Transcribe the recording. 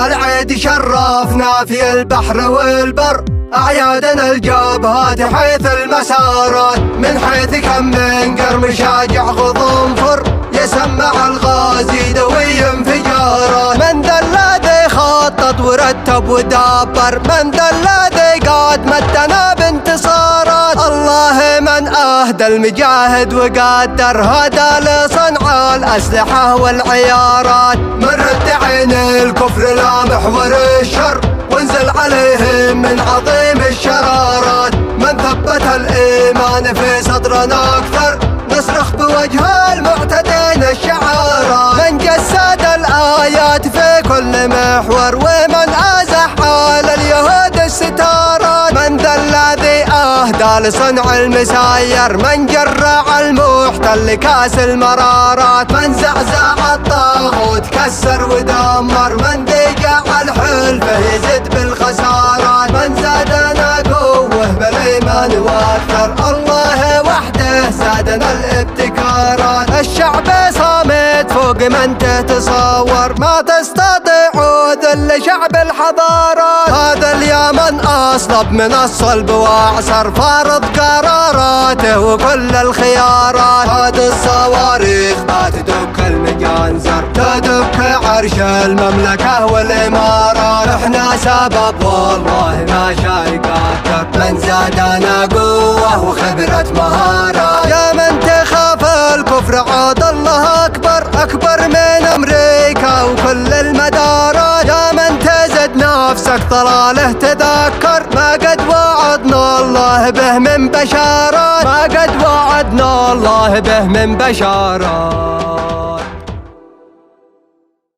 العيد شرفنا في البحر والبر، أعيادنا الجبهات حيث المسارات، من حيث كم من قرم شاجع غضنفر، يسمع الغازي دوي انفجارات. من ذا الذي خطط ورتب ودبر، من ذا الذي قاد مدنا بانتصارات. الله من أهدى المجاهد وقدر هذا لصنع الأسلحة والعيارات. من رد عين الكفر لا محور الشر، وانزل عليهم من عظيم الشرارات. من ثبت الإيمان في صدرنا أكثر، نصرخ بوجه المعتدين الشعارات. من جسد الآيات في كل محور، ومن أزح على اليهود الستارات. من ذا الذي أهدى لصنع المساير، من جرع المحتل كاس المرارات. من زعزع الطاغوت كسر ودمر، من ذيقع الحلفه يزد بالخسارات. من زادنا قوه بالايمان واكثر، الله وحده زادنا الابتكارات. الشعب صامت فوق من تتصور، ما تستطيعوا ذل شعب الحضارات. هذا اليمن اصلب من الصلب واعسر، فارض قراراته وكل الخيارات. هذه الصواريخ ما تدك المجانزر، تدك عرش المملكة والإمارات. احنا سبب والله ما شارك أكثر، من زادنا قوة وخبرة مهارات. يا من تخاف الكفر عاد الله أكبر، أكبر من أمريكا وكل المدارات. يا من تزد نفسك ضلاله تذكر، ما قد وعدنا الله به من بشارات، ما قد وعدنا الله به من بشارات.